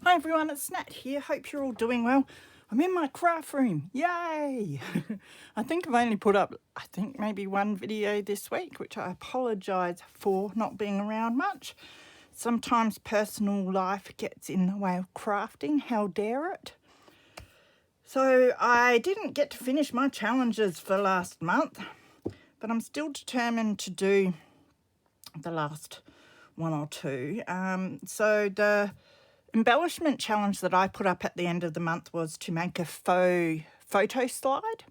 Hi everyone, it's Nat here. Hope you're all doing well. I'm in my craft room. Yay! I think I've only put up, maybe one video this week, which I apologise for not being around much. Sometimes personal life gets in the way of crafting. How dare it? So I didn't get to finish my challenges for last month, but I'm still determined to do the last one or two. So the embellishment challenge that I put up at the end of the month was to make a faux photo slide.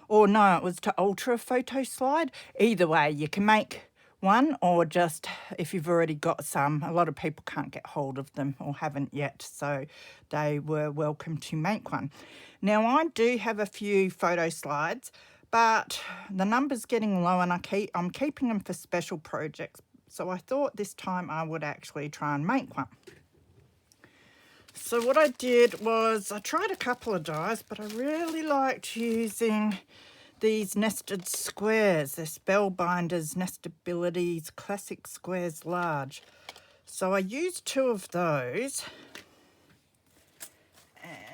Or no, it was to alter a photo slide. Either way, you can make one, or just if you've already got some. A lot of people can't get hold of them or haven't yet, so they were welcome to make one. Now, I do have a few photo slides, but the number's getting low and I'm keeping them for special projects. So I thought this time I would actually try and make one. So what I did was I tried a couple of dies, but I really liked using these nested squares. They're Spellbinders Nestabilities Classic Squares Large. So I used two of those,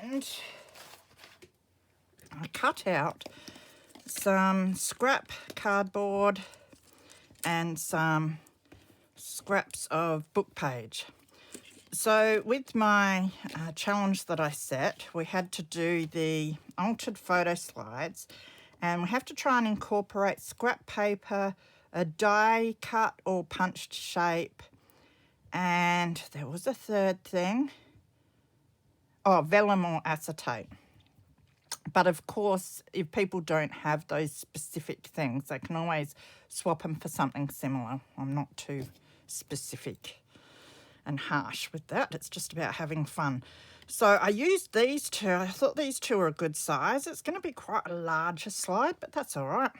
and I cut out some scrap cardboard and some scraps of book page. So with my challenge that I set, we had to do the altered photo slides, and we have to try and incorporate scrap paper, a die cut or punched shape, and there was a third thing. Oh, vellum or acetate. But of course, if people don't have those specific things, they can always swap them for something similar. I'm not too specific and harsh with that. It's just about having fun. So I used these two. I thought these two were a good size. It's going to be quite a larger slide, but that's all right.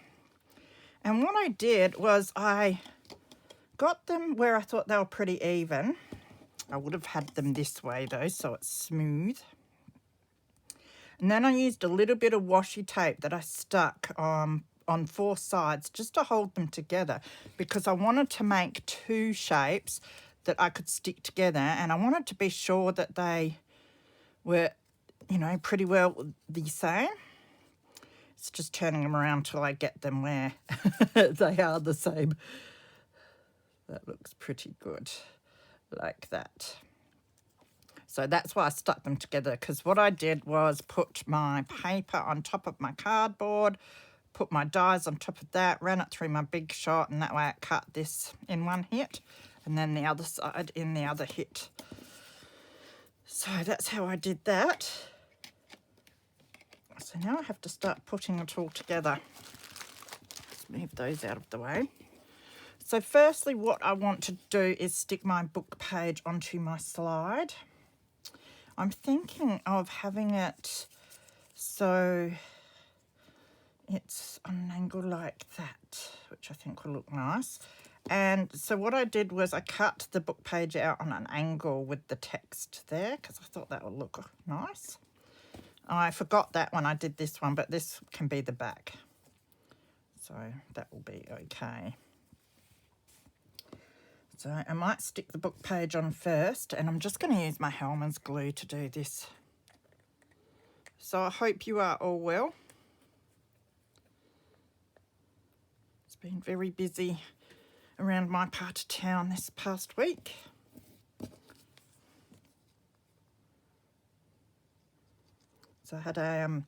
And what I did was I got them where I thought they were pretty even. I would have had them this way though, so it's smooth. And then I used a little bit of washi tape that I stuck on four sides just to hold them together, because I wanted to make two shapes that I could stick together, and I wanted to be sure that they were, pretty well the same. It's just turning them around till I get them where they are the same. That looks pretty good, like that. So that's why I stuck them together, because what I did was put my paper on top of my cardboard, put my dies on top of that, ran it through my Big Shot, and that way I cut this in one hit, and then the other side in the other hit. So that's how I did that. So now I have to start putting it all together. Let's move those out of the way. So firstly, what I want to do is stick my book page onto my slide. I'm thinking of having it so it's on an angle like that, which I think will look nice. And so what I did was I cut the book page out on an angle with the text there, because I thought that would look nice. I forgot that when I did this one, but this can be the back. So that will be okay. So I might stick the book page on first, and I'm just going to use my Hellmann's glue to do this. So I hope you are all well. It's been very busy around my part of town this past week. So I had a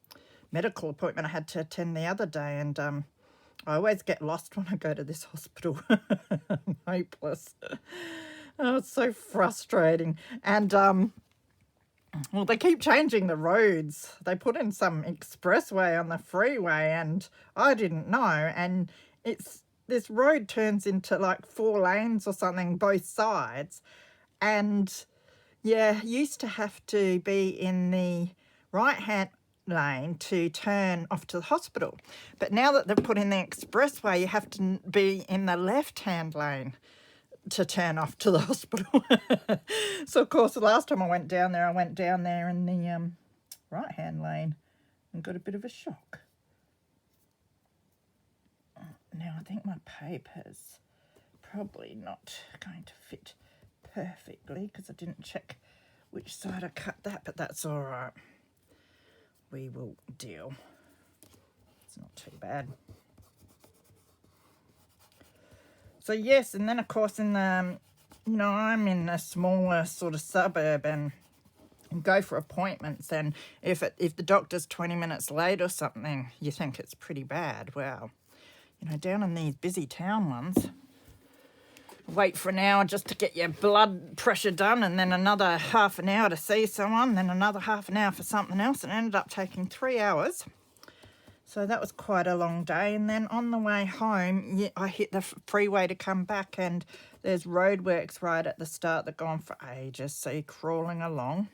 medical appointment I had to attend the other day, and I always get lost when I go to this hospital. I'm hopeless. Oh, it's so frustrating. And, well, they keep changing the roads. They put in some expressway on the freeway, and I didn't know. And this road turns into like 4 lanes or something, both sides. And, yeah, used to have to be in the right-hand lane to turn off to the hospital, but now that they've put in the expressway, you have to be in the left-hand lane to turn off to the hospital. So of course the last time I went down there in the right-hand lane and got a bit of a shock. Now I think my paper's probably not going to fit perfectly because I didn't check which side I cut that, but that's all right. We will deal. It's not too bad. So yes, and then of course in the, you know, I'm in a smaller sort of suburb and go for appointments, and if the doctor's 20 minutes late or something, you think it's pretty bad. Well, you know, down in these busy town ones, wait for an hour just to get your blood pressure done, and then another half an hour to see someone, then another half an hour for something else, and it ended up taking 3 hours. So that was quite a long day. And then on the way home, I hit the freeway to come back, and there's roadworks right at the start that go on for ages, so you're crawling along.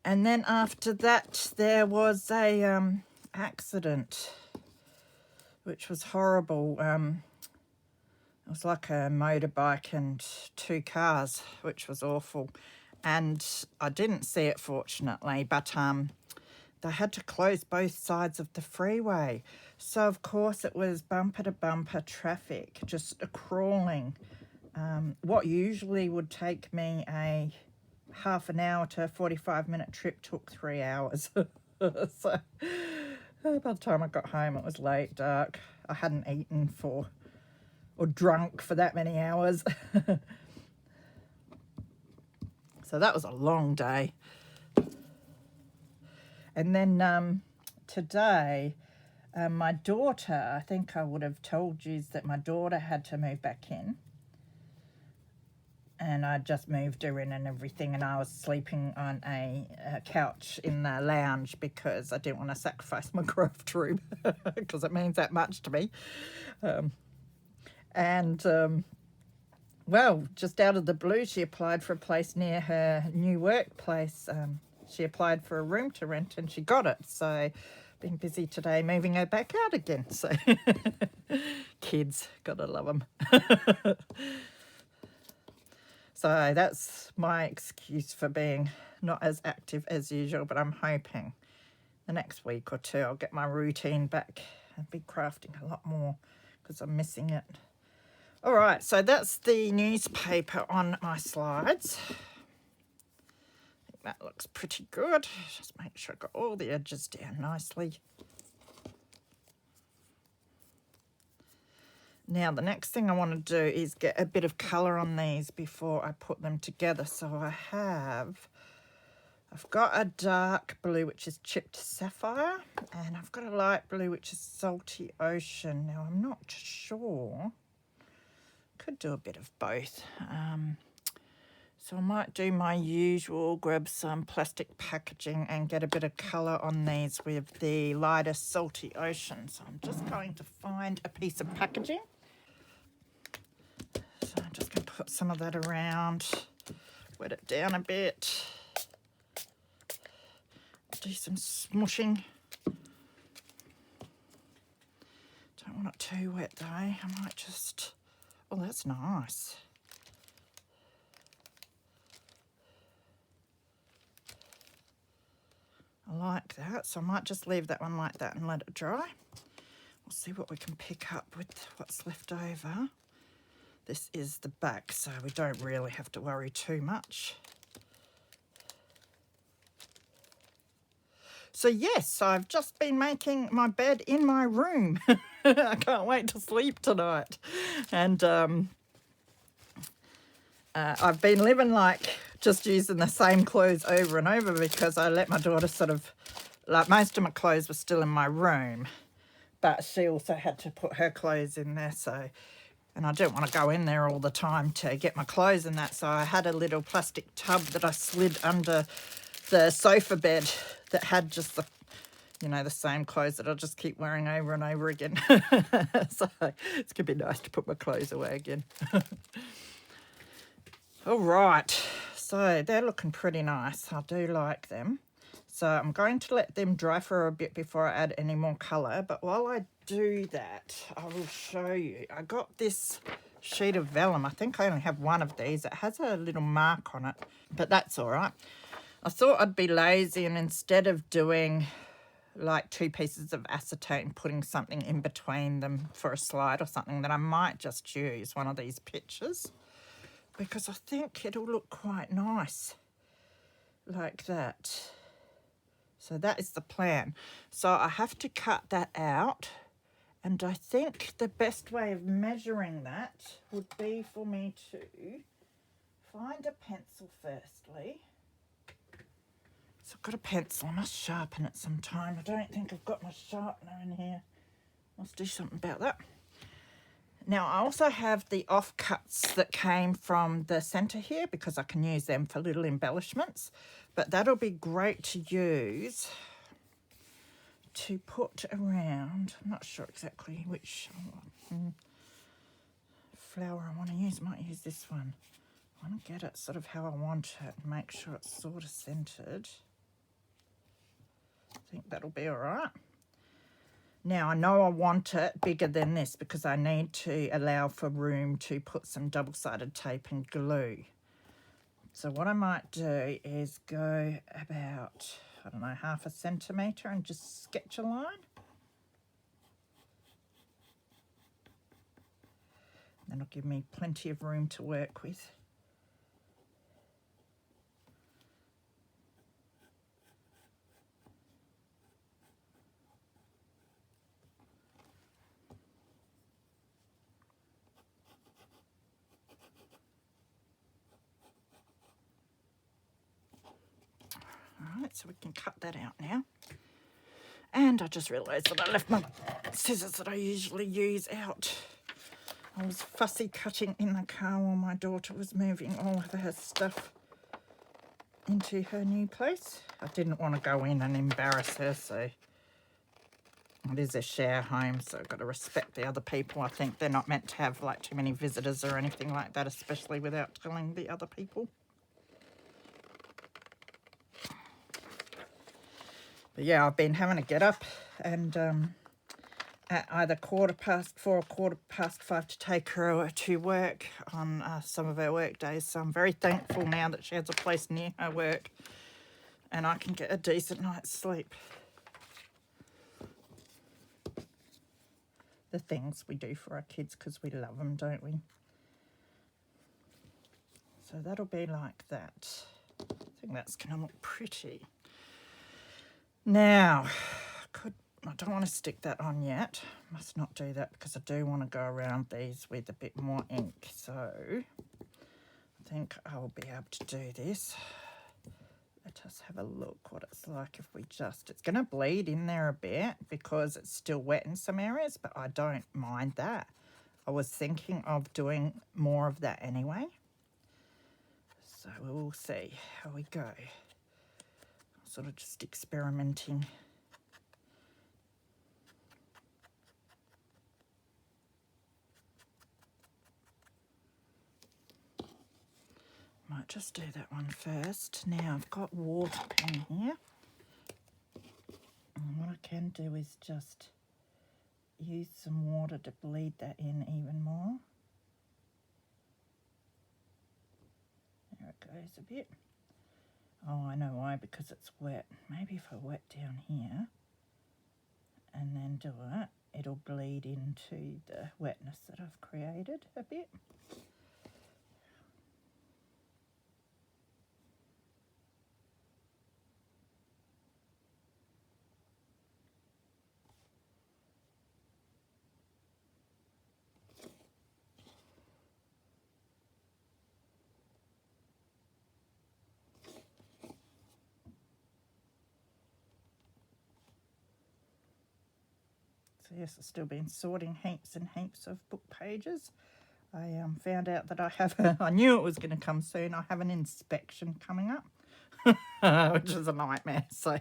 And then after that, there was a accident, which was horrible. It was like a motorbike and 2 cars, which was awful. And I didn't see it, fortunately, but they had to close both sides of the freeway. So, of course, it was bumper-to-bumper traffic, just crawling. What usually would take me a half an hour to a 45-minute trip took 3 hours. So, by the time I got home, it was late, dark. I hadn't eaten or drunk for that many hours. So that was a long day. And then today, my daughter, I think I would have told you that my daughter had to move back in. And I just moved her in and everything, and I was sleeping on a couch in the lounge because I didn't want to sacrifice my craft room because it means that much to me. Well, just out of the blue, she applied for a place near her new workplace. She applied for a room to rent and she got it. So been busy today moving her back out again. So kids, gotta love them. So that's my excuse for being not as active as usual, but I'm hoping the next week or two I'll get my routine back and be crafting a lot more because I'm missing it. All right, so that's the newspaper on my slides. I think that looks pretty good. Just make sure I got all the edges down nicely. Now, the next thing I want to do is get a bit of colour on these before I put them together. So I've got a dark blue, which is chipped sapphire, and I've got a light blue, which is salty ocean. Now, I'm not sure. Could do a bit of both. So I might do my usual, grab some plastic packaging and get a bit of colour on these with the lighter salty ocean. So I'm just going to find a piece of packaging. So I'm just going to put some of that around, wet it down a bit, do some smushing. Don't want it too wet though. I might just, oh, that's nice. I like that, so I might just leave that one like that and let it dry. We'll see what we can pick up with what's left over. This is the back, so we don't really have to worry too much. So yes, I've just been making my bed in my room. I can't wait to sleep tonight. And I've been living like just using the same clothes over and over because I let my daughter sort of, like most of my clothes were still in my room, but she also had to put her clothes in there. So, and I didn't want to go in there all the time to get my clothes and that. So I had a little plastic tub that I slid under the sofa bed that had just the, you know, the same clothes that I'll just keep wearing over and over again. So it's going to be nice to put my clothes away again. All right, so they're looking pretty nice. I do like them. So I'm going to let them dry for a bit before I add any more colour. But while I do that, I will show you. I got this sheet of vellum. I think I only have one of these. It has a little mark on it, but that's all right. I thought I'd be lazy, and instead of doing like 2 pieces of acetate and putting something in between them for a slide or something, that I might just use one of these pictures. because I think it'll look quite nice like that. So that is the plan. So I have to cut that out, and I think the best way of measuring that would be for me to find a pencil firstly. So I've got a pencil, I must sharpen it sometime. I don't think I've got my sharpener in here. Must do something about that. Now I also have the offcuts that came from the centre here because I can use them for little embellishments, but that'll be great to use to put around. I'm not sure exactly which flower I want to use. I might use this one. I want to get it sort of how I want it and make sure it's sort of centred. I think that'll be all right. Now I know I want it bigger than this because I need to allow for room to put some double-sided tape and glue. So what I might do is go about, I don't know, 1/2 centimetre and just sketch a line. That'll give me plenty of room to work with. Alright, so we can cut that out now. And I just realised that I left my scissors that I usually use out. I was fussy cutting in the car while my daughter was moving all of her stuff into her new place. I didn't want to go in and embarrass her, so it is a share home, so I've got to respect the other people. I think they're not meant to have like too many visitors or anything like that, especially without telling the other people. But yeah, I've been having to get up and at either 4:15 or 5:15 to take her to work on some of her work days. So I'm very thankful now that she has a place near her work and I can get a decent night's sleep. The things we do for our kids because we love them, don't we? So that'll be like that. I think that's going to look pretty. Now, I don't want to stick that on yet. Must not do that because I do want to go around these with a bit more ink. So I think I'll be able to do this. Let us have a look what it's like if we just... It's going to bleed in there a bit because it's still wet in some areas, but I don't mind that. I was thinking of doing more of that anyway. So we'll see how we go. Sort of just experimenting. Might just do that one first. Now I've got water pen here. And what I can do is just use some water to bleed that in even more. There it goes a bit. Oh, I know why, because it's wet. Maybe if I wet down here and then do it, it'll bleed into the wetness that I've created a bit. So yes, I've still been sorting heaps and heaps of book pages. I found out that I have I knew it was going to come soon. I have an inspection coming up, which is a nightmare. So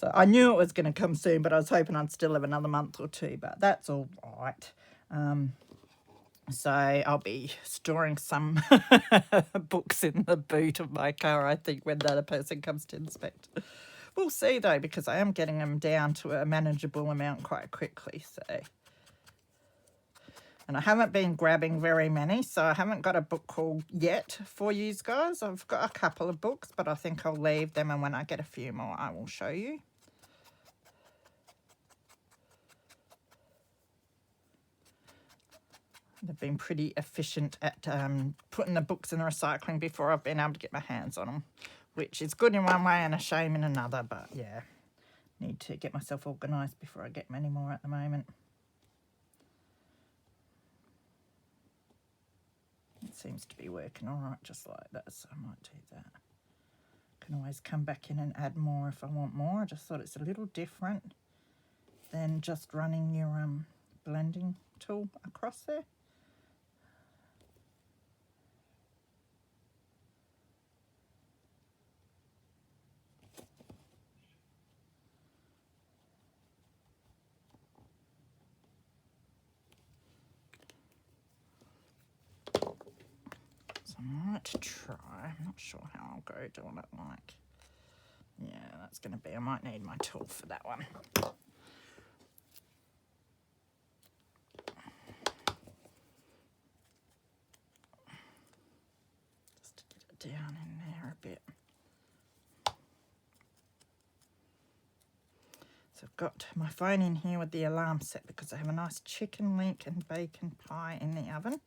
I knew it was going to come soon, but I was hoping I'd still have another month or two, but that's all right. So I'll be storing some books in the boot of my car, I think, when the other person comes to inspect. We'll see, though, because I am getting them down to a manageable amount quite quickly. So, and I haven't been grabbing very many, so I haven't got a book haul yet for you guys. I've got a couple of books, but I think I'll leave them, and when I get a few more, I will show you. They've been pretty efficient at putting the books in the recycling before I've been able to get my hands on them, which is good in one way and a shame in another, but yeah, need to get myself organised before I get many more at the moment. It seems to be working all right just like that, so I might do that. Can always come back in and add more if I want more. I just thought it's a little different than just running your blending tool across there. So I might try, I'm not sure how I'll go doing it like. Yeah, that's going to be, I might need my tool for that one. Just to get it down in there a bit. So I've got my phone in here with the alarm set because I have a nice chicken link and bacon pie in the oven,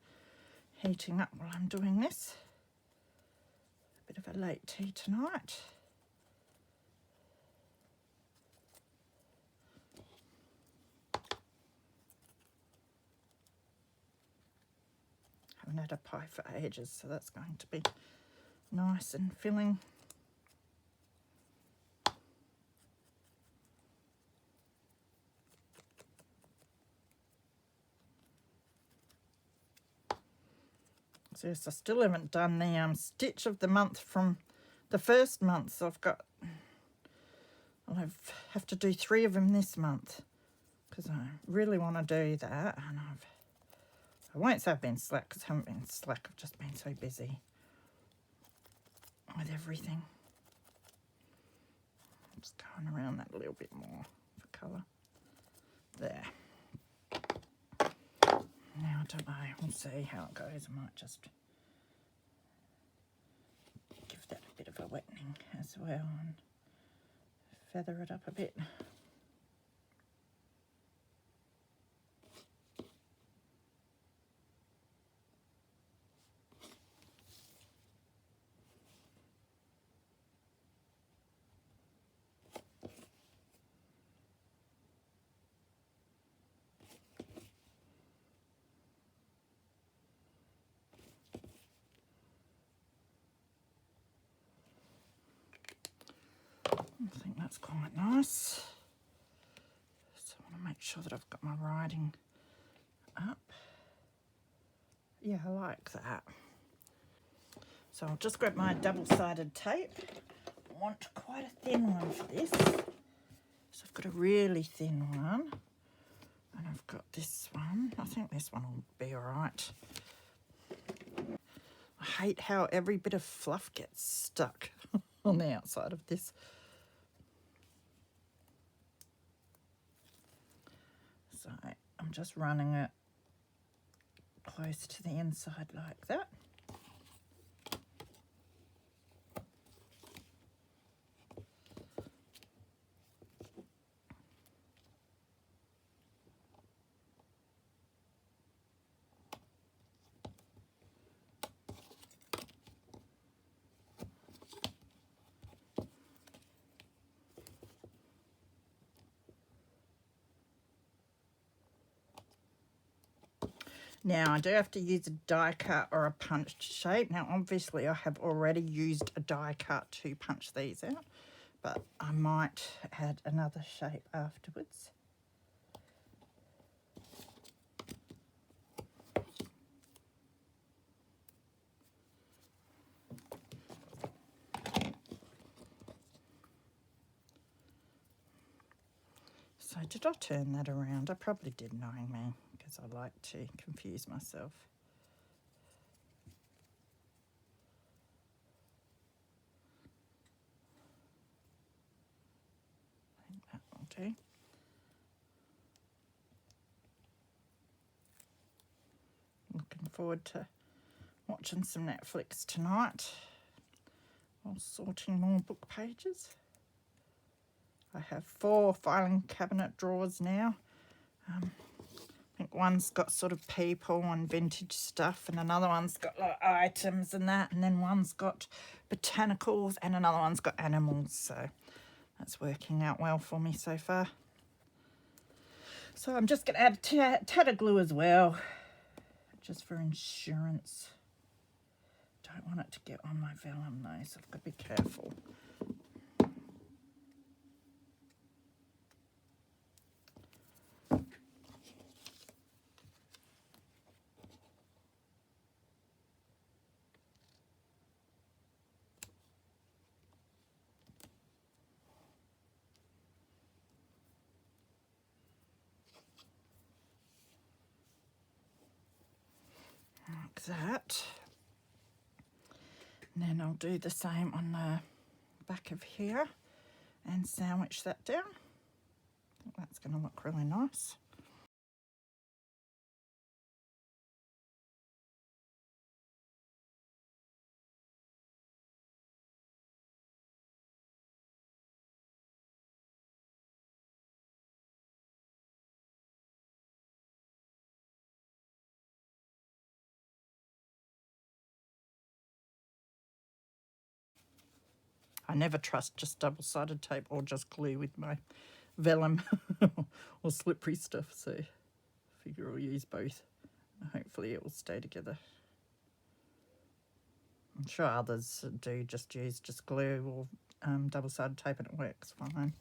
heating up while I'm doing this. A bit of a late tea tonight. Haven't had a pie for ages, so that's going to be nice and filling. So yes, I still haven't done the stitch of the month from the first month. So I'll have to do 3 of them this month because I really want to do that. And I won't say I've been slack because I haven't been slack. I've just been so busy with everything. I'm just going around that a little bit more for colour. There. Now, I don't know, we'll see how it goes. I might just give that a bit of a wetting as well and feather it up a bit. I think that's quite nice. So I want to make sure that I've got my writing up. Yeah, I like that. So I'll just grab my double-sided tape. I want quite a thin one for this. So I've got a really thin one. And I've got this one. I think this one will be all right. I hate how every bit of fluff gets stuck on the outside of this. So I'm just running it close to the inside like that. Now I do have to use a die cut or a punched shape. Now obviously I have already used a die cut to punch these out, but I might add another shape afterwards. So did I turn that around? I probably did, knowing me, because I like to confuse myself. I think that will do. Looking forward to watching some Netflix tonight while sorting more book pages. I have 4 filing cabinet drawers now. I think one's got sort of people and vintage stuff, and another one's got like items and that, and then one's got botanicals and another one's got animals. So that's working out well for me so far. So I'm just going to add a tad of glue as well, just for insurance. Don't want it to get on my vellum though, so I've got to be careful. Like that. And then I'll do the same on the back of here and sandwich that down. I think that's going to look really nice. I never trust just double-sided tape or just glue with my vellum or slippery stuff, so I figure I'll use both. Hopefully it will stay together. I'm sure others do just use just glue or double-sided tape and it works fine.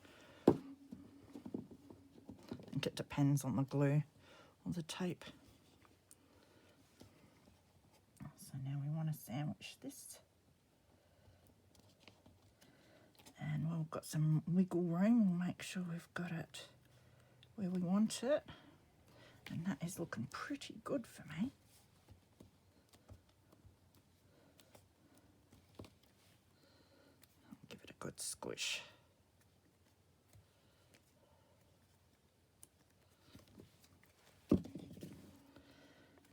I think it depends on the glue or the tape. So now we want to sandwich this. And we've got some wiggle room. We'll make sure we've got it where we want it. And that is looking pretty good for me. I'll give it a good squish.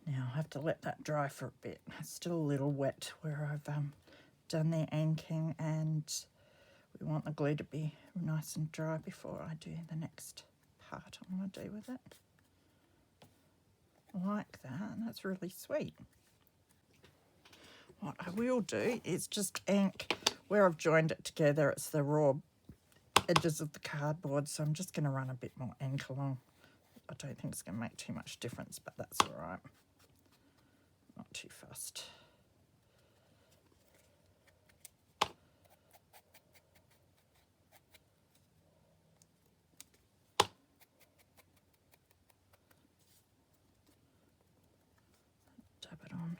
Now I'll have to let that dry for a bit. It's still a little wet where I've done the inking, and we want the glue to be nice and dry before I do the next part I want to do with it. Like that, and that's really sweet. What I will do is just ink where I've joined it together. It's the raw edges of the cardboard, so I'm just going to run a bit more ink along. I don't think it's going to make too much difference, but that's all right. Not too fussed. Dab it on.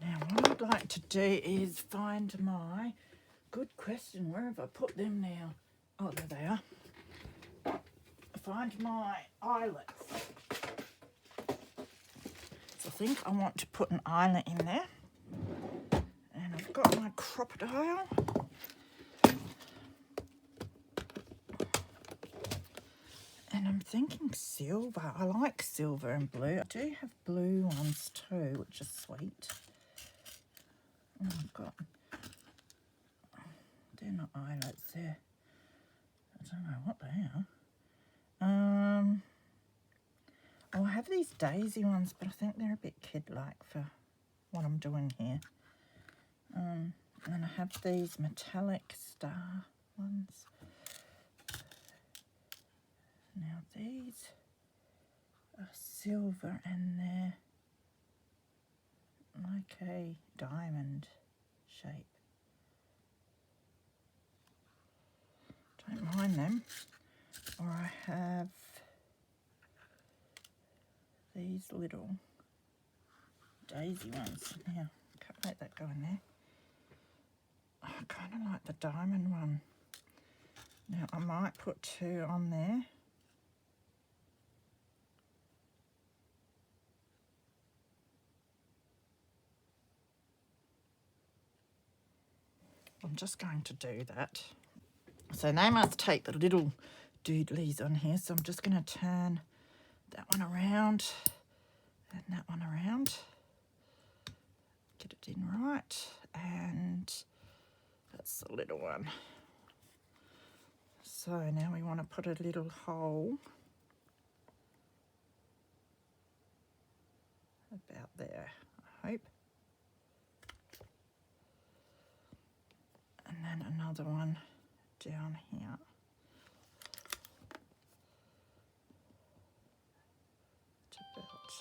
Now what I'd like to do is find my, good question, where have I put them now? Oh, there they are. Find my eyelets. So I think I want to put an eyelet in there. And I've got my crocodile. And I'm thinking silver. I like silver and blue. I do have blue ones too, which is sweet. Oh, I've got, they're not eyelets, they're, I don't know what they are. Oh, I have these daisy ones, but I think they're a bit kid-like for what I'm doing here. And I have these metallic star ones. Now these are silver and they're like a diamond shape. Don't mind them. Or I have these little daisy ones. Now, can't let that go in there. Oh, I kind of like the diamond one. Now, I might put two on there. I'm just going to do that. So they must take the little doodlies on here. So I'm just going to turn that one around and that one around. Get it in right. And that's the little one. So now we want to put a little hole about there, I hope. And then another one down here.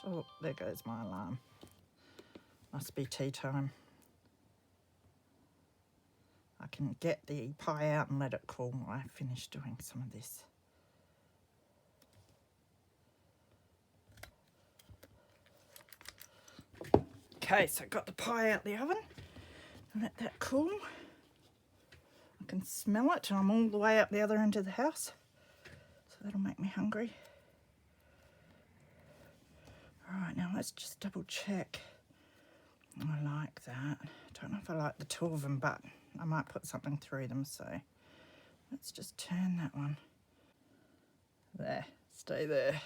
Oh, there goes my alarm. Must be tea time. I can get the pie out and let it cool while I finish doing some of this. Okay, so I've got the pie out the oven. Let that cool. I can smell it. I'm all the way up the other end of the house, so that'll make me hungry. All right, now let's just double check. I like that. I don't know if I like the two of them, but I might put something through them, so let's just turn that one. There, stay there.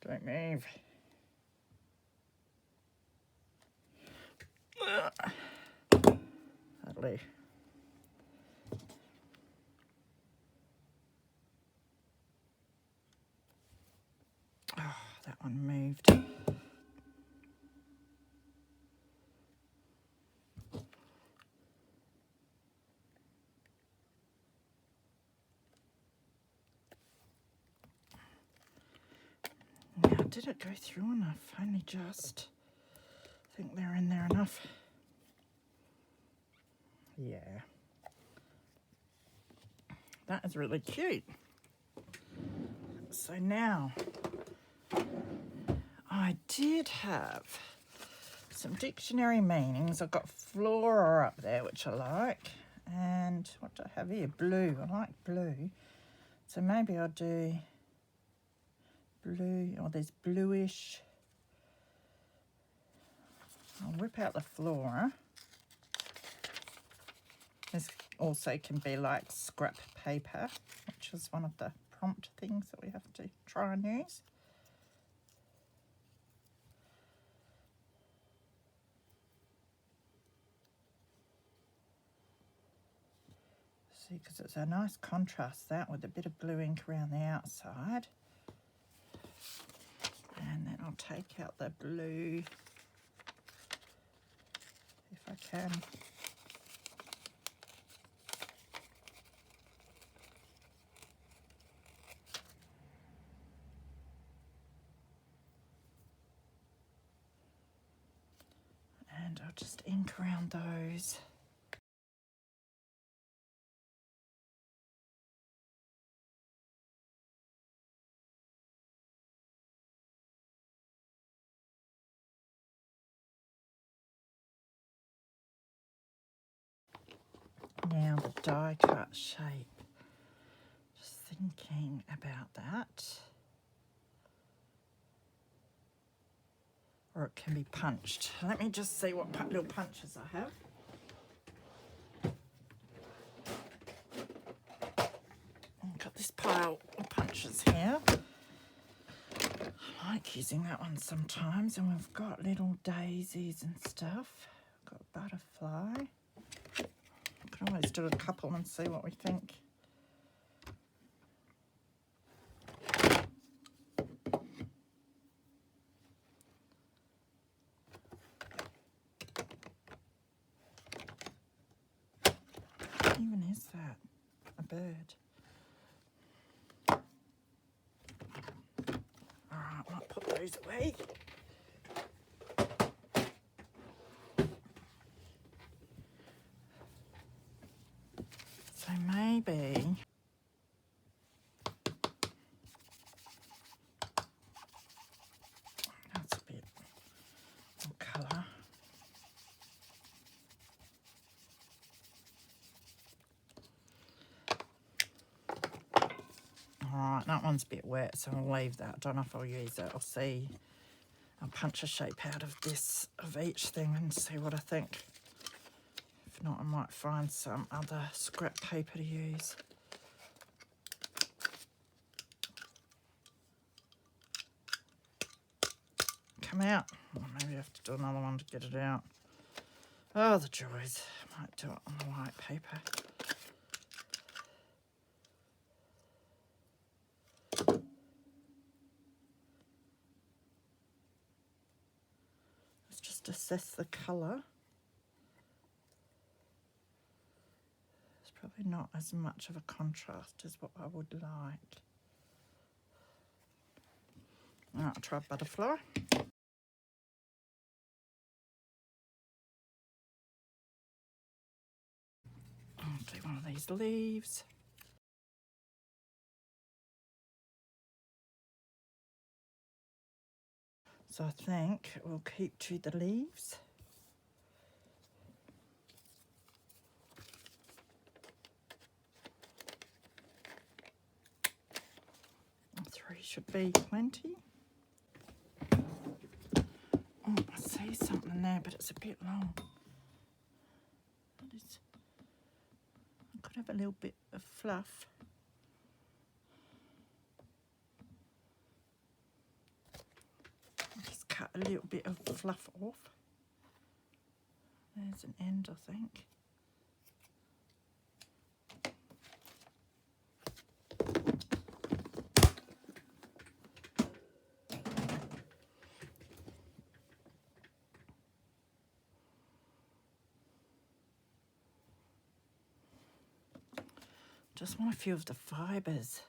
Don't move. That'll do. Oh, that one moved. Now, did it go through enough? Only just. I think they're in there enough. Yeah. That is really cute. So now, I did have some dictionary meanings. I've got flora up there, which I like. And what do I have here? Blue. I like blue. So maybe I'll do blue. Oh, there's bluish. I'll whip out the flora. This also can be like scrap paper, which is one of the prompt things that we have to try and use. See, because it's a nice contrast, that, with a bit of blue ink around the outside. And then I'll take out the blue, if I can. And I'll just ink around those. Now the die cut shape. Just thinking about that. Or it can be punched. Let me just see what little punches I have. I've got this pile of punches here. I like using that one sometimes, and we've got little daisies and stuff. Got butterfly. I can always do a couple and see what we think. What even is that? A bird. Alright, I might put those away. So maybe that's a bit more colour. Alright, that one's a bit wet, so I'll leave that. I don't know if I'll use it. I'll see. I'll punch a shape out of this, of each thing, and see what I think. If not, I might find some other scrap paper to use. Come out. Or maybe I have to do another one to get it out. Oh, the joys. I might do it on the white paper. assess the colour. It's probably not as much of a contrast as what I would like. I'll try butterfly. I'll do one of these leaves. So I think we'll keep to the leaves. Three should be plenty. Oh, I see something there, but it's a bit long. I could have a little bit of fluff. Just cut a little bit of fluff off. There's an end, I think. Just want a few of the fibres.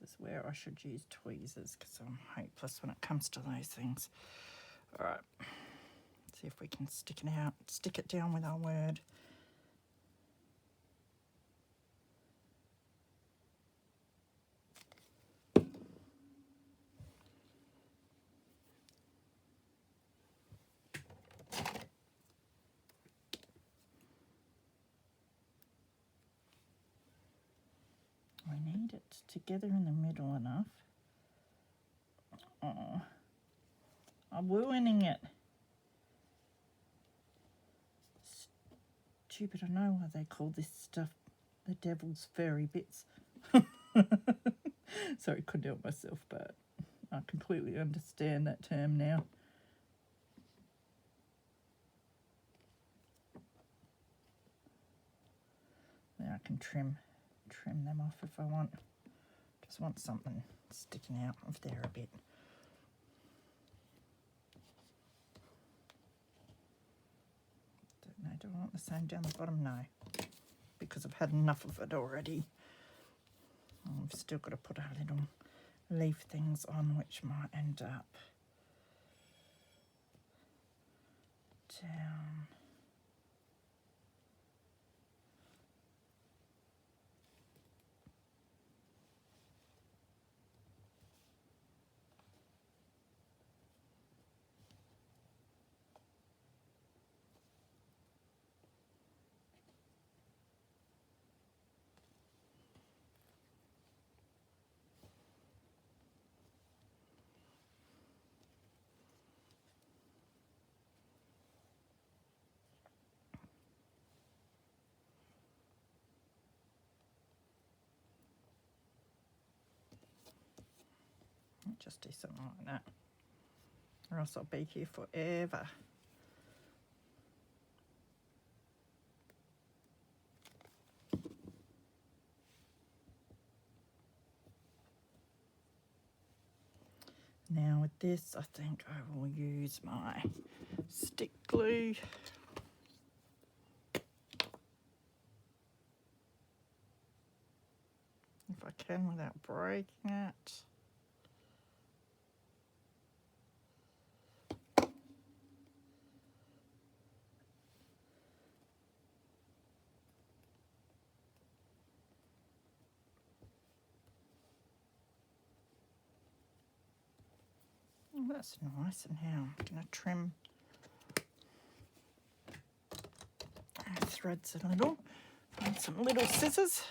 This is where I should use tweezers because I'm hopeless when it comes to those things. All right, see if we can stick it down with our word. We need it together in the middle enough. Oh, I'm ruining it. Stupid, I know why they call this stuff the devil's furry bits. Sorry, couldn't help myself, but I completely understand that term now. Then I can trim them off if I want. Just want something sticking out of there a bit. Don't know, do I want the same down the bottom? No, because I've had enough of it already. I've still got to put our little leaf things on, which might end up down. Just do something like that, or else I'll be here forever. Now with this, I think I will use my stick glue. If I can without breaking it. Oh, that's nice. And now I'm going to trim our threads a little. Find some little scissors.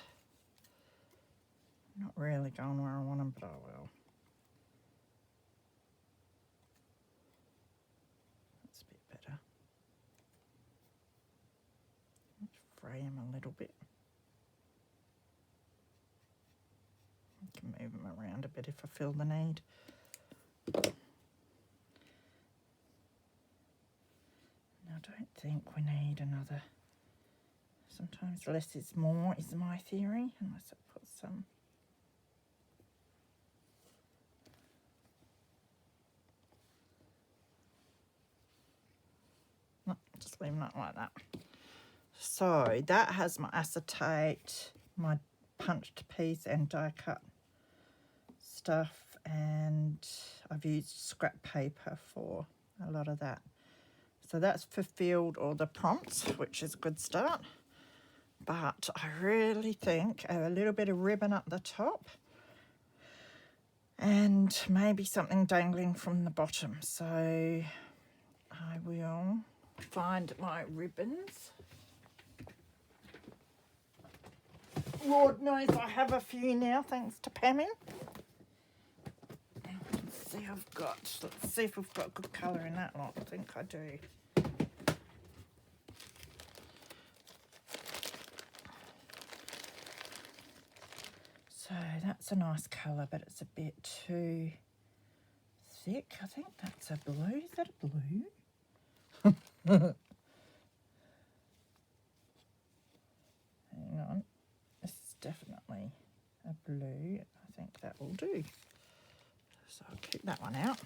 Not really going where I want them, but I will. fray them a little bit. I can move them around a bit if I feel the need. I don't think we need another. Sometimes less is more is my theory, unless I put some. No, just leave that like that. So that has my acetate, my punched piece and die cut stuff, and I've used scrap paper for a lot of that. So that's fulfilled all the prompts, which is a good start. But I really think a little bit of ribbon up the top and maybe something dangling from the bottom. So I will find my ribbons. Lord knows I have a few now, thanks to Pammy. Let's see if we've got good colour in that lot. I think I do. So that's a nice colour, but it's a bit too thick. I think that's a blue. Is that a blue? Hang on. This is definitely a blue. I think that will do. So I'll keep that one out.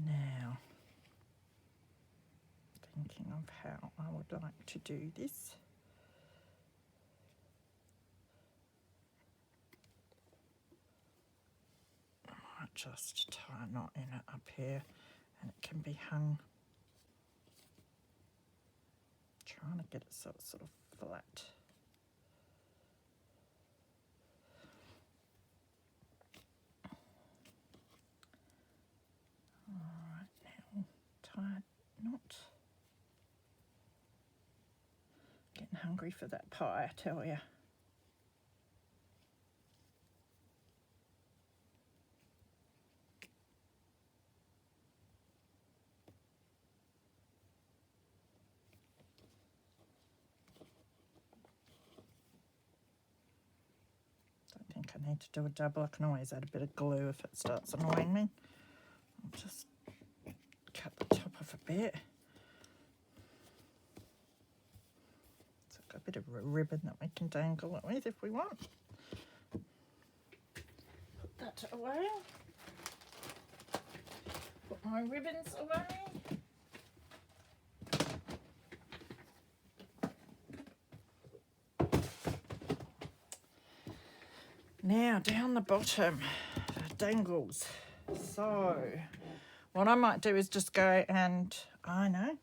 Now, thinking of how I would like to do this. I might just tie a knot in it up here, and it can be hung. Trying to get it so it's sort of flat. Alright, now tie a knot. Getting hungry for that pie, I tell you. I need to do a double. I can always add a bit of glue if it starts annoying me. I'll just cut the top off a bit. So I've got a bit of ribbon that we can dangle it with if we want. Put that away. Put my ribbons away. Now down the bottom, dangles. So what I might do is just go and,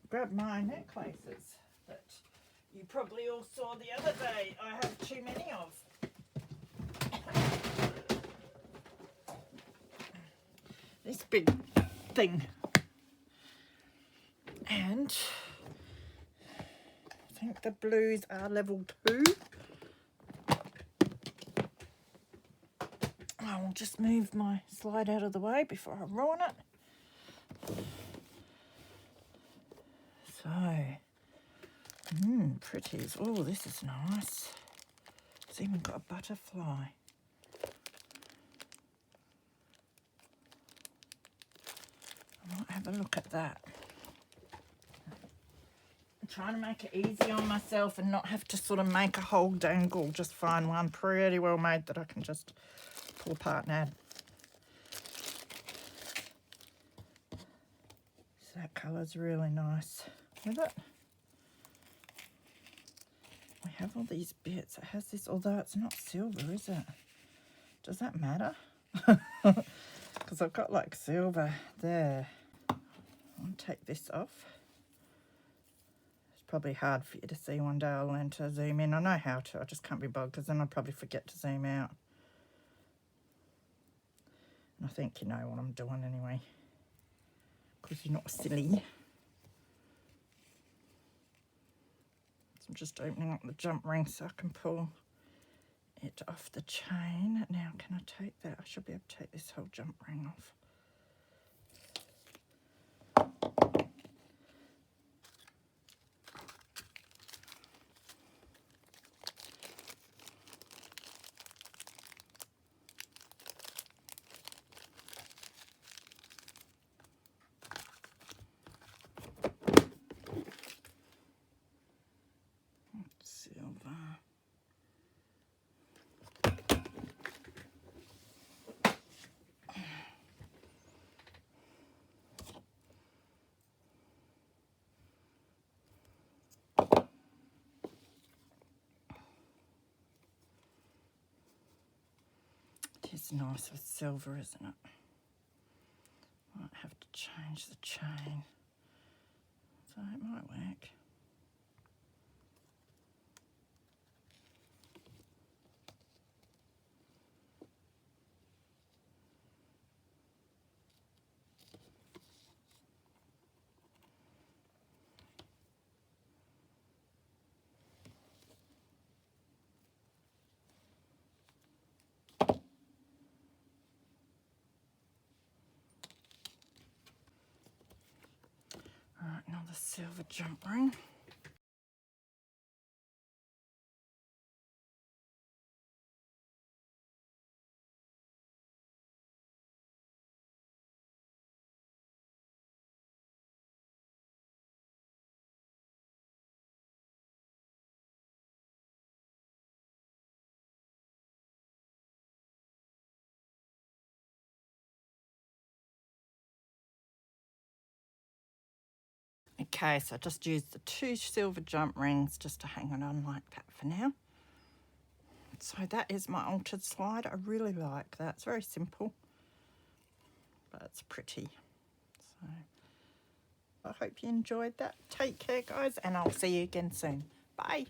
grab my necklaces that you probably all saw the other day I have too many of. This big thing. And I think the blues are level 2. I will just move my slide out of the way before I ruin it. So, pretties. Oh, this is nice. It's even got a butterfly. I might have a look at that. I'm trying to make it easy on myself and not have to sort of make a whole dangle. Just find one pretty well made that I can just pull apart and add. So that colour's really nice with it. We have all these bits. It has this, although it's not silver, is it? Does that matter? Because I've got like silver there. I'll take this off. It's probably hard for you to see one day. I'll learn to zoom in. I know how to, I just can't be bothered because then I'll probably forget to zoom out. And I think you know what I'm doing anyway, because you're not silly. So I'm just opening up the jump ring so I can pull it off the chain. Now can should be able to take this whole jump ring off. Silver. It is nice with silver, isn't it? Might have to change the chain, so it might work. Alright, another silver jump ring. Okay, so I just used the 2 silver jump rings just to hang it on like that for now. So that is my altered slide. I really like that. It's very simple, but it's pretty. So I hope you enjoyed that. Take care, guys, and I'll see you again soon. Bye.